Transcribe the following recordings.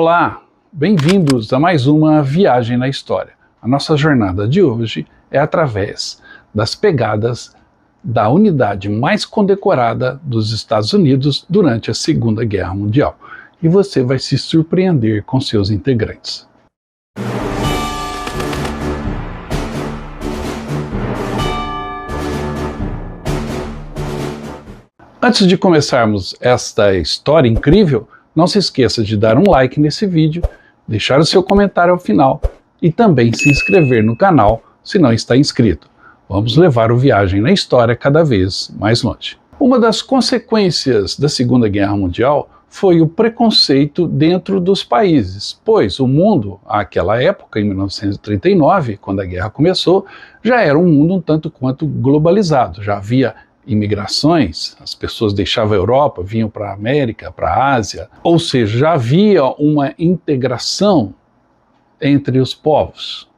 Olá, bem-vindos a mais uma viagem na história. A nossa jornada de hoje é através das pegadas da unidade mais condecorada dos Estados Unidos durante a Segunda Guerra Mundial. E você vai se surpreender com seus integrantes. Antes de começarmos esta história incrível, não se esqueça de dar um like nesse vídeo, deixar o seu comentário ao final e também se inscrever no canal se não está inscrito. Vamos levar o Viagem na História cada vez mais longe. Uma das consequências da Segunda Guerra Mundial foi o preconceito dentro dos países, pois o mundo, àquela época, em 1939, quando a guerra começou, já era um mundo um tanto quanto globalizado, já havia imigrações, as pessoas deixavam a Europa, vinham para a América, para a Ásia, ou seja, já havia uma integração entre os povos.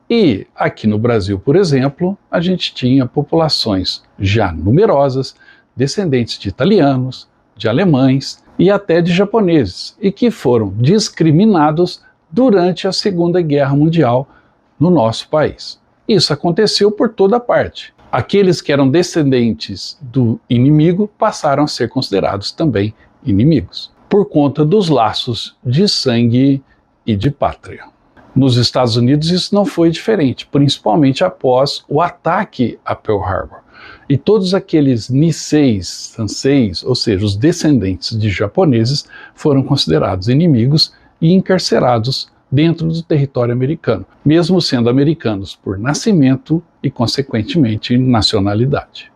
E aqui no Brasil, por exemplo, a gente tinha populações já numerosas, descendentes de italianos, de alemães e até de japoneses, e que foram discriminados durante a Segunda Guerra Mundial no nosso país. Isso aconteceu por toda parte. Aqueles que eram descendentes do inimigo passaram a ser considerados também inimigos, por conta dos laços de sangue e de pátria. Nos Estados Unidos isso não foi diferente, principalmente após o ataque a Pearl Harbor. E todos aqueles Niseis, Sanseis, ou seja, os descendentes de japoneses, foram considerados inimigos e encarcerados dentro do território americano, mesmo sendo americanos por nascimento e, consequentemente, nacionalidade.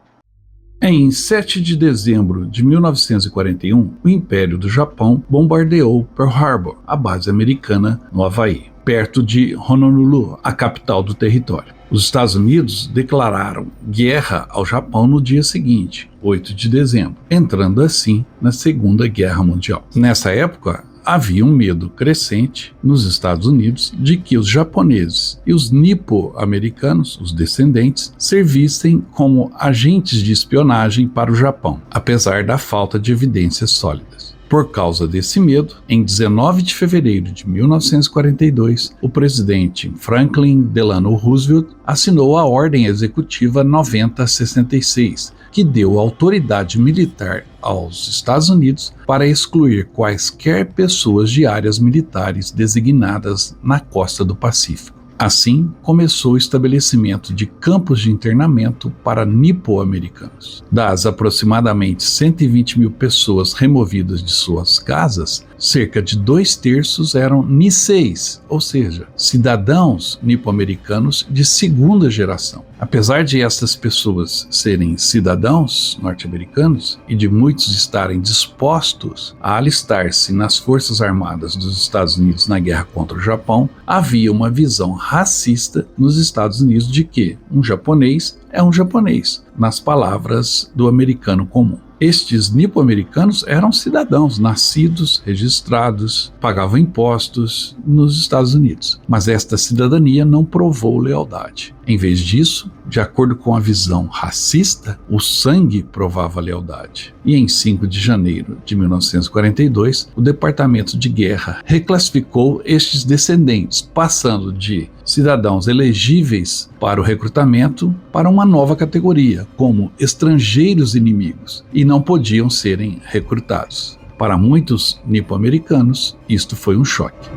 Em 7 de dezembro de 1941, o Império do Japão bombardeou Pearl Harbor, a base americana no Havaí, perto de Honolulu, a capital do território. Os Estados Unidos declararam guerra ao Japão no dia seguinte, 8 de dezembro, entrando assim na Segunda Guerra Mundial. Nessa época, havia um medo crescente nos Estados Unidos de que os japoneses e os nipo-americanos, os descendentes, servissem como agentes de espionagem para o Japão, apesar da falta de evidências sólidas. Por causa desse medo, em 19 de fevereiro de 1942, o presidente Franklin Delano Roosevelt assinou a Ordem Executiva 9066, que deu autoridade militar aos Estados Unidos para excluir quaisquer pessoas de áreas militares designadas na costa do Pacífico. Assim, começou o estabelecimento de campos de internamento para nipo-americanos. Das aproximadamente 120 mil pessoas removidas de suas casas, cerca de 2/3 eram Niseis, ou seja, cidadãos nipo-americanos de segunda geração. Apesar de essas pessoas serem cidadãos norte-americanos e de muitos estarem dispostos a alistar-se nas Forças Armadas dos Estados Unidos na guerra contra o Japão, havia uma visão racista nos Estados Unidos de que um japonês é um japonês, nas palavras do americano comum. Estes nipo-americanos eram cidadãos nascidos, registrados, pagavam impostos nos Estados Unidos, mas esta cidadania não provou lealdade. Em vez disso, de acordo com a visão racista, o sangue provava lealdade. E em 5 de janeiro de 1942, o Departamento de Guerra reclassificou estes descendentes, passando de cidadãos elegíveis para o recrutamento para uma nova categoria, como estrangeiros inimigos, e não podiam serem recrutados. Para muitos nipo-americanos, isto foi um choque.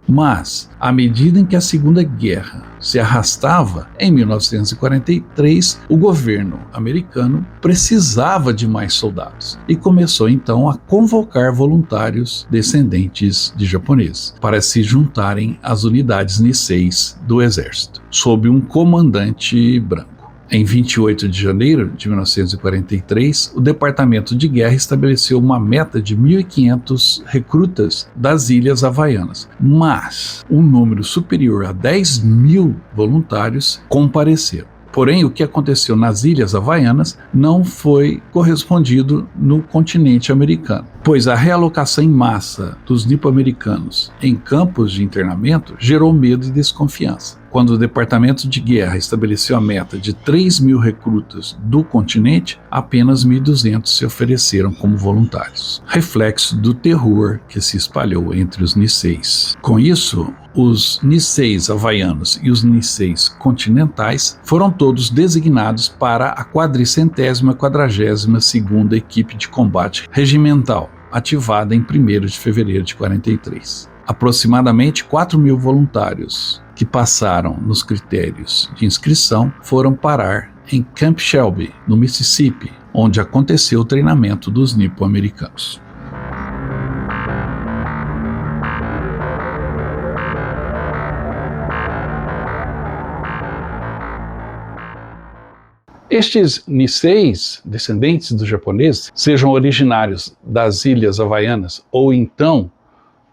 Mas, à medida em que a Segunda Guerra se arrastava, em 1943, o governo americano precisava de mais soldados e começou então a convocar voluntários descendentes de japoneses para se juntarem às unidades Niseis do exército, sob um comandante branco. Em 28 de janeiro de 1943, o Departamento de Guerra estabeleceu uma meta de 1.500 recrutas das Ilhas Havaianas, mas um número superior a 10 mil voluntários compareceram. Porém, o que aconteceu nas Ilhas Havaianas não foi correspondido no continente americano. pois a realocação em massa dos nipo-americanos em campos de internamento gerou medo e desconfiança. Quando o Departamento de Guerra estabeleceu a meta de 3.000 recrutas do continente, apenas 1.200 se ofereceram como voluntários, reflexo do terror que se espalhou entre os Niseis. Com isso, os Niseis havaianos e os Niseis continentais foram todos designados para a 442ª Equipe de Combate Regimental, ativada em 1º de fevereiro de 43. Aproximadamente 4.000 voluntários que passaram nos critérios de inscrição foram parar em Camp Shelby, no Mississippi, onde aconteceu o treinamento dos nipo-americanos. Estes Niseis, descendentes dos japoneses, sejam originários das Ilhas Havaianas ou então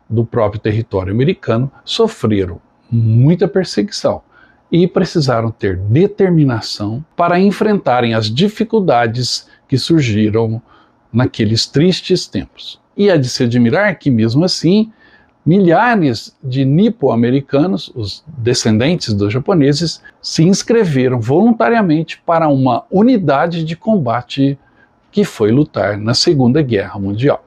do próprio território americano, sofreram muita perseguição e precisaram ter determinação para enfrentarem as dificuldades que surgiram naqueles tristes tempos. E é de se admirar que, mesmo assim, milhares de nipo-americanos, os descendentes dos japoneses, se inscreveram voluntariamente para uma unidade de combate que foi lutar na Segunda Guerra Mundial.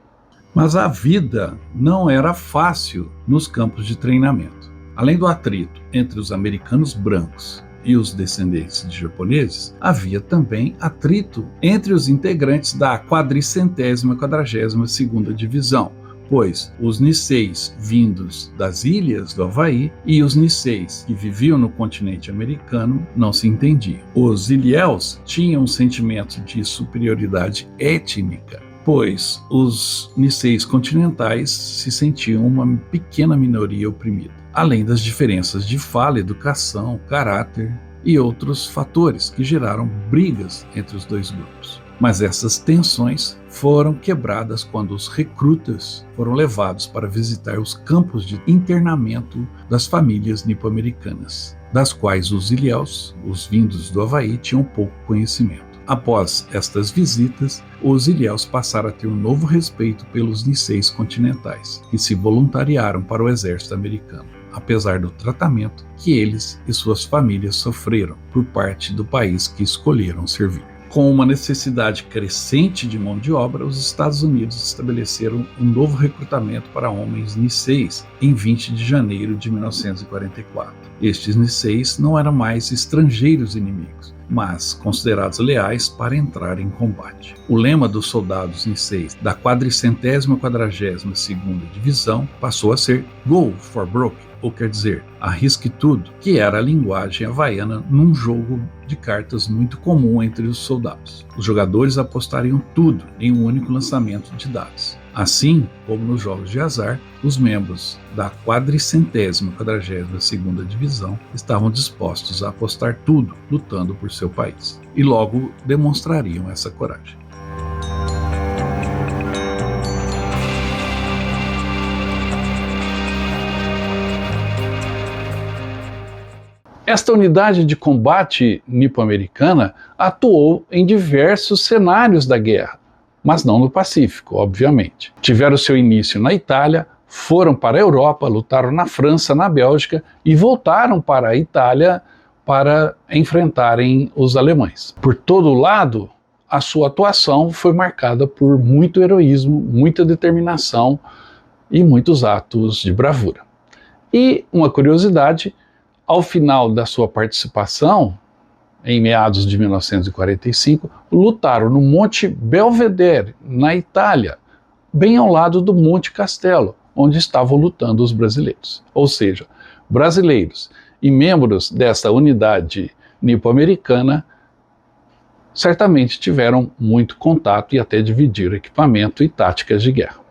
Mas a vida não era fácil nos campos de treinamento. Além do atrito entre os americanos brancos e os descendentes de japoneses, havia também atrito entre os integrantes da 442ª Divisão, pois os Niseis vindos das ilhas do Havaí e os Niseis que viviam no continente americano não se entendiam. Os Ilhéus tinham um sentimento de superioridade étnica, pois os Niseis continentais se sentiam uma pequena minoria oprimida, além das diferenças de fala, educação, caráter e outros fatores que geraram brigas entre os dois grupos. Mas essas tensões foram quebradas quando os recrutas foram levados para visitar os campos de internamento das famílias nipo-americanas, das quais os ilhéus, os vindos do Havaí, tinham pouco conhecimento. Após estas visitas, os ilhéus passaram a ter um novo respeito pelos Niseis continentais, que se voluntariaram para o exército americano, apesar do tratamento que eles e suas famílias sofreram por parte do país que escolheram servir. Com uma necessidade crescente de mão de obra, os Estados Unidos estabeleceram um novo recrutamento para homens Niseis em 20 de janeiro de 1944. Estes Niseis não eram mais estrangeiros inimigos, mas considerados leais para entrar em combate. O lema dos soldados Niseis da 442ª Divisão passou a ser Go for Broke, ou quer dizer, arrisque tudo, que era a linguagem havaiana num jogo de cartas muito comum entre os soldados. Os jogadores apostariam tudo em um único lançamento de dados. Assim como nos jogos de azar, os membros da 442ª Divisão estavam dispostos a apostar tudo, lutando por seu país. E logo demonstrariam essa coragem. Esta unidade de combate nipo-americana atuou em diversos cenários da guerra, mas não no Pacífico, obviamente. Tiveram seu início na Itália, foram para a Europa, lutaram na França, na Bélgica e voltaram para a Itália para enfrentarem os alemães. Por todo lado, a sua atuação foi marcada por muito heroísmo, muita determinação e muitos atos de bravura. E uma curiosidade, ao final da sua participação, em meados de 1945, lutaram no Monte Belvedere, na Itália, bem ao lado do Monte Castelo, onde estavam lutando os brasileiros. Ou seja, brasileiros e membros dessa unidade nipo-americana certamente tiveram muito contato e até dividiram equipamento e táticas de guerra.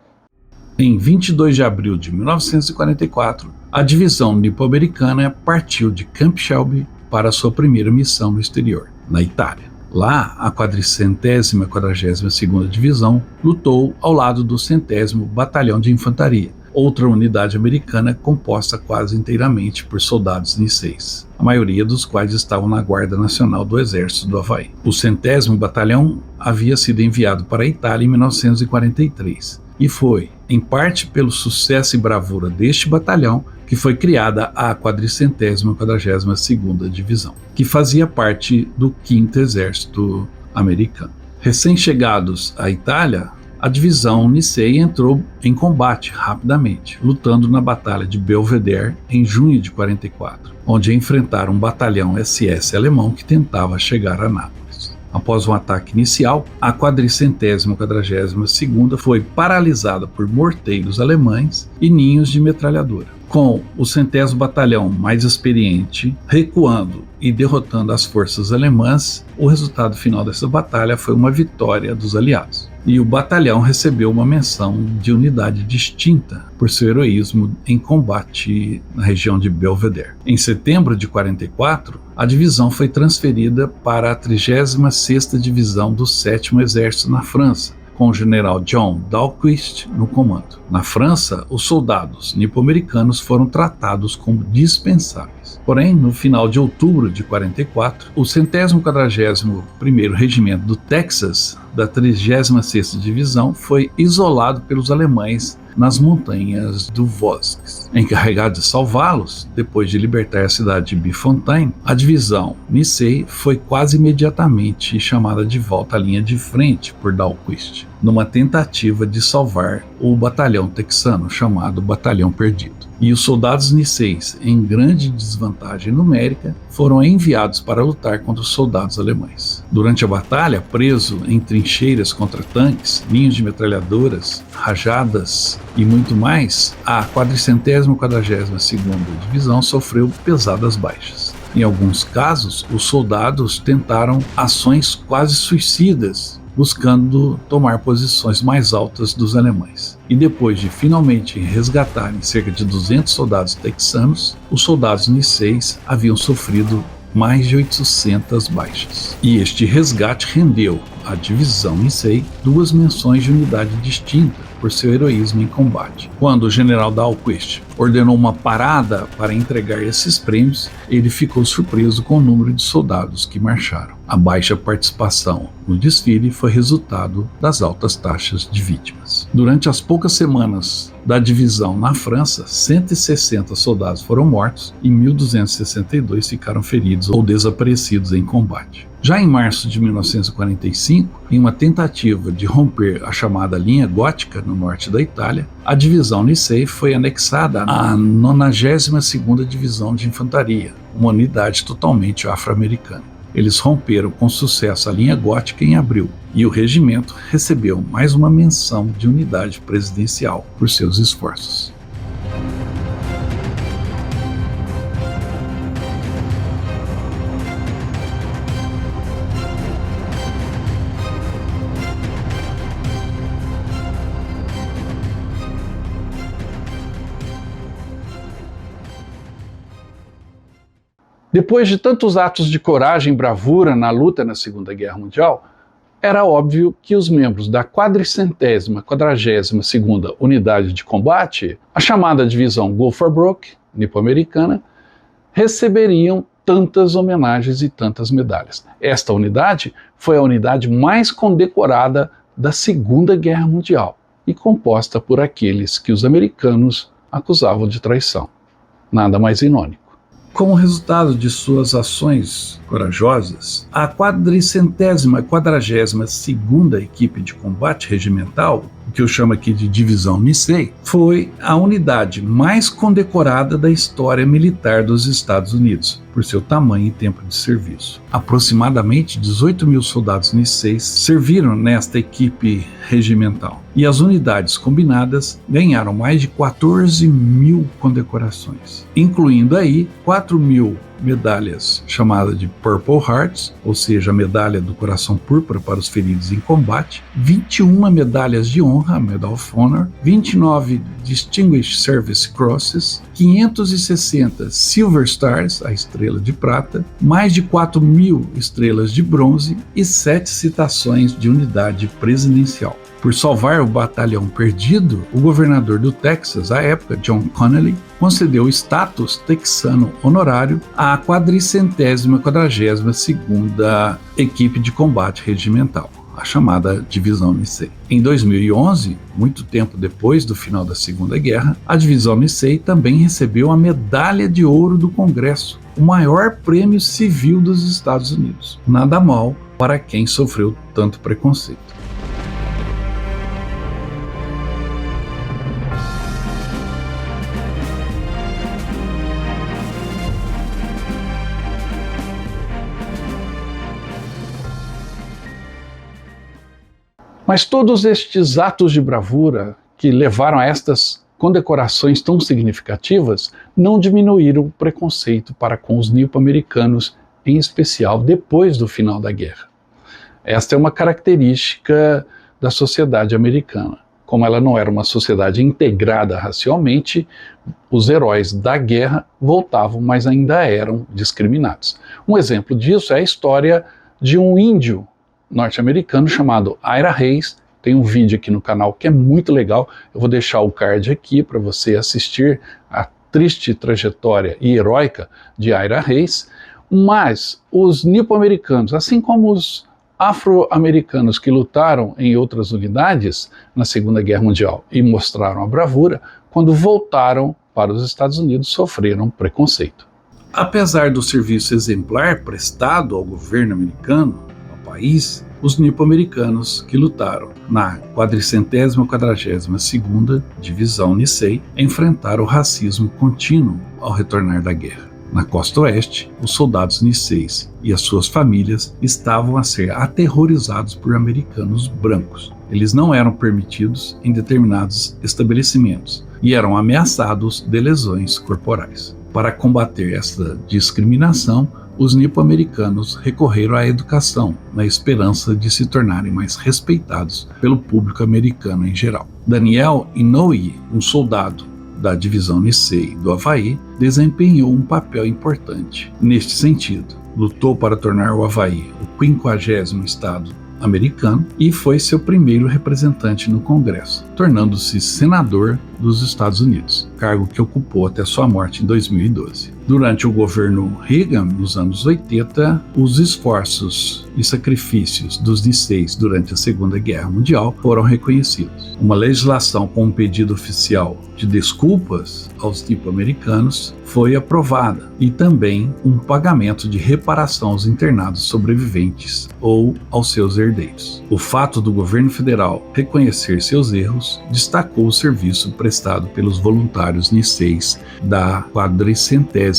Em 22 de abril de 1944, a divisão nipo-americana partiu de Camp Shelby para sua primeira missão no exterior, na Itália. Lá, a 442ª Divisão lutou ao lado do 100º Batalhão de Infantaria, outra unidade americana composta quase inteiramente por soldados niseis, a maioria dos quais estavam na Guarda Nacional do Exército do Havaí. O 100º Batalhão havia sido enviado para a Itália em 1943 E foi, em parte pelo sucesso e bravura deste batalhão, que foi criada a 442ª Divisão, que fazia parte do 5º Exército americano. Recém-chegados à Itália, a divisão Nicei entrou em combate rapidamente, lutando na Batalha de Belvedere em junho de 44, onde enfrentaram um batalhão SS alemão que tentava chegar a Nápoles. Após um ataque inicial, a 442ª foi paralisada por morteiros alemães e ninhos de metralhadora, com o 100º Batalhão mais experiente recuando e derrotando as forças alemãs. O resultado final dessa batalha foi uma vitória dos aliados. E o batalhão recebeu uma menção de unidade distinta por seu heroísmo em combate na região de Belvedere. Em setembro de 44, a divisão foi transferida para a 36ª Divisão do 7º Exército na França, com o general John Dahlquist no comando. Na França, os soldados nipo-americanos foram tratados como dispensáveis. Porém, no final de outubro de 44, o 141º Regimento do Texas, da 36ª Divisão, foi isolado pelos alemães nas montanhas do Vosges. Encarregado de salvá-los, depois de libertar a cidade de Bifontaine, a divisão Nicei foi quase imediatamente chamada de volta à linha de frente por Dahlquist, numa tentativa de salvar o batalhão texano, chamado Batalhão Perdido. E os soldados niceis, em grande desvantagem numérica, foram enviados para lutar contra os soldados alemães. Durante a batalha, preso em trincheiras contra tanques, ninhos de metralhadoras, rajadas e muito mais, a 442ª Divisão sofreu pesadas baixas. Em alguns casos, os soldados tentaram ações quase suicidas, buscando tomar posições mais altas dos alemães. E depois de finalmente resgatarem cerca de 200 soldados texanos, os soldados niceis haviam sofrido mais de 800 baixas. E este resgate rendeu à divisão Nicei 2 menções de unidade distinta por seu heroísmo em combate. Quando o general Dahlquist ordenou uma parada para entregar esses prêmios, ele ficou surpreso com o número de soldados que marcharam. A baixa participação no desfile foi resultado das altas taxas de vítimas. Durante as poucas semanas da divisão na França, 160 soldados foram mortos e 1.262 ficaram feridos ou desaparecidos em combate. Já em março de 1945, em uma tentativa de romper a chamada linha gótica no norte da Itália, a divisão Nicei foi anexada à 92ª Divisão de Infantaria, uma unidade totalmente afro-americana. Eles romperam com sucesso a linha gótica em abril, e o regimento recebeu mais uma menção de unidade presidencial por seus esforços. Depois de tantos atos de coragem e bravura na luta na Segunda Guerra Mundial, era óbvio que os membros da 442ª Unidade de Combate, a chamada divisão Go for Broke, nipo-americana, receberiam tantas homenagens e tantas medalhas. Esta unidade foi a unidade mais condecorada da Segunda Guerra Mundial e composta por aqueles que os americanos acusavam de traição. Nada mais inônico. Como resultado de suas ações corajosas, a 442ª Equipe de Combate Regimental, o que eu chamo aqui de Divisão Nicei, foi a unidade mais condecorada da história militar dos Estados Unidos, por seu tamanho e tempo de serviço. Aproximadamente 18.000 soldados niceis serviram nesta equipe regimental, e as unidades combinadas ganharam mais de 14.000 condecorações, incluindo aí 4.000 medalhas chamadas de Purple Hearts, ou seja, a medalha do coração púrpura para os feridos em combate, 21 medalhas de honra, Medal of Honor, 29 Distinguished Service Crosses, 560 Silver Stars, a estrela de prata, mais de 4.000 estrelas de bronze e 7 citações de unidade presidencial. Por salvar o batalhão perdido, o governador do Texas, à época, John Connally, concedeu o status texano honorário à 442ª Equipe de Combate Regimental, a chamada Divisão Nisei. Em 2011, muito tempo depois do final da Segunda Guerra, a Divisão Nisei também recebeu a Medalha de Ouro do Congresso, o maior prêmio civil dos Estados Unidos. Nada mal para quem sofreu tanto preconceito. Mas todos estes atos de bravura que levaram a estas condecorações tão significativas não diminuíram o preconceito para com os nipo-americanos, em especial depois do final da guerra. Esta é uma característica da sociedade americana. Como ela não era uma sociedade integrada racialmente, os heróis da guerra voltavam, mas ainda eram discriminados. Um exemplo disso é a história de um índio norte-americano chamado Ira Hayes. Tem um vídeo aqui no canal que é muito legal, eu vou deixar o card aqui para você assistir a triste trajetória e heróica de Ira Hayes. Mas os nipo-americanos, assim como os afro-americanos que lutaram em outras unidades na Segunda Guerra Mundial e mostraram a bravura, quando voltaram para os Estados Unidos sofreram preconceito. Apesar do serviço exemplar prestado ao governo americano, país, os nipo-americanos que lutaram na 442ª Divisão Nisei enfrentaram o racismo contínuo ao retornar da guerra. Na costa oeste, os soldados Niseis e as suas famílias estavam a ser aterrorizados por americanos brancos. Eles não eram permitidos em determinados estabelecimentos e eram ameaçados de lesões corporais. Para combater esta discriminação, os nipo-americanos recorreram à educação, na esperança de se tornarem mais respeitados pelo público americano em geral. Daniel Inouye, um soldado da Divisão Nisei do Havaí, desempenhou um papel importante neste sentido. Lutou para tornar o Havaí o 50º estado americano e foi seu primeiro representante no Congresso, tornando-se senador dos Estados Unidos, cargo que ocupou até sua morte em 2012. Durante o governo Reagan, nos anos 80, os esforços e sacrifícios dos Niseis durante a Segunda Guerra Mundial foram reconhecidos. Uma legislação com um pedido oficial de desculpas aos nipo-americanos foi aprovada e também um pagamento de reparação aos internados sobreviventes ou aos seus herdeiros. O fato do governo federal reconhecer seus erros destacou o serviço prestado pelos voluntários Niseis da 442ª.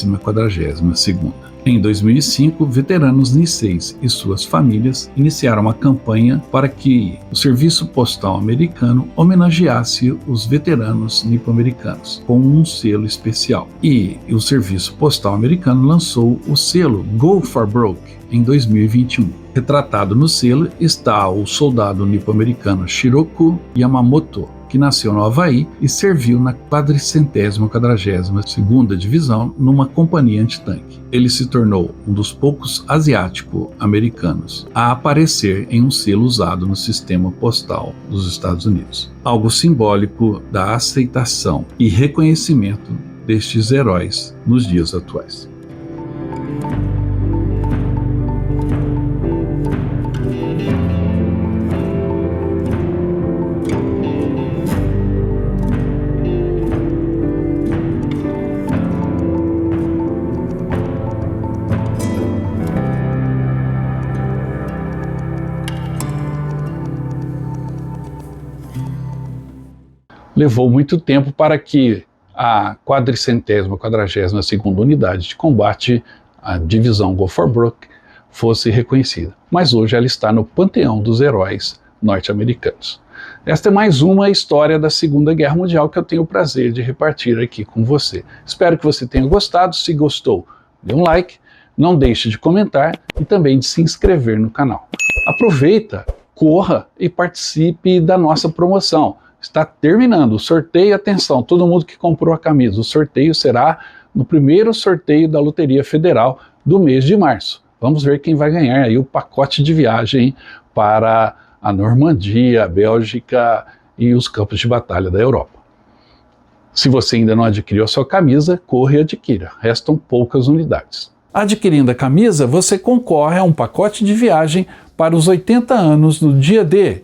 Em 2005, veteranos Niseis e suas famílias iniciaram uma campanha para que o Serviço Postal Americano homenageasse os veteranos nipo-americanos com um selo especial. E o Serviço Postal Americano lançou o selo Go for Broke em 2021. Retratado no selo está o soldado nipo-americano Shiroku Yamamoto, que nasceu no Havaí e serviu na 442ª Divisão numa companhia antitanque. Ele se tornou um dos poucos asiático-americanos a aparecer em um selo usado no sistema postal dos Estados Unidos. Algo simbólico da aceitação e reconhecimento destes heróis nos dias atuais. Levou muito tempo para que a 442ª Unidade de Combate, a Divisão Go for Broke, fosse reconhecida. Mas hoje ela está no panteão dos heróis norte-americanos. Esta é mais uma história da Segunda Guerra Mundial que eu tenho o prazer de repartir aqui com você. Espero que você tenha gostado. Se gostou, dê um like, não deixe de comentar e também de se inscrever no canal. Aproveita, corra e participe da nossa promoção. Está terminando o sorteio, atenção, todo mundo que comprou a camisa, o sorteio será no primeiro sorteio da Loteria Federal do mês de março. Vamos ver quem vai ganhar aí o pacote de viagem para a Normandia, a Bélgica e os campos de batalha da Europa. Se você ainda não adquiriu a sua camisa, corra e adquira, restam poucas unidades. Adquirindo a camisa, você concorre a um pacote de viagem para os 80 anos do dia D,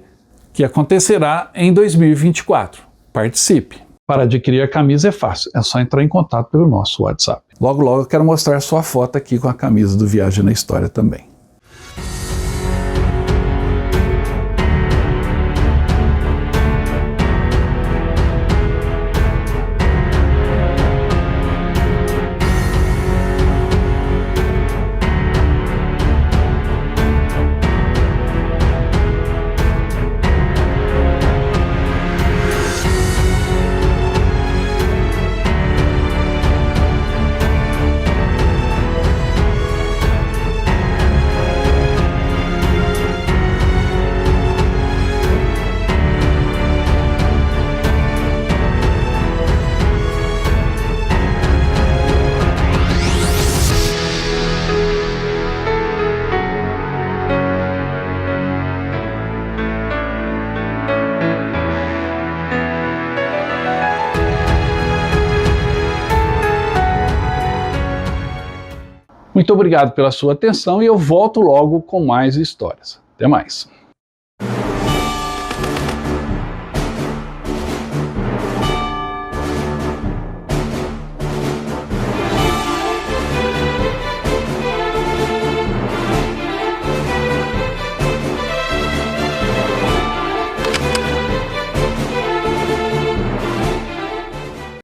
que acontecerá em 2024. Participe! Para adquirir a camisa é fácil, é só entrar em contato pelo nosso WhatsApp. Logo, logo eu quero mostrar sua foto aqui com a camisa do Viagem na História também. Muito obrigado pela sua atenção e eu volto logo com mais histórias. Até mais!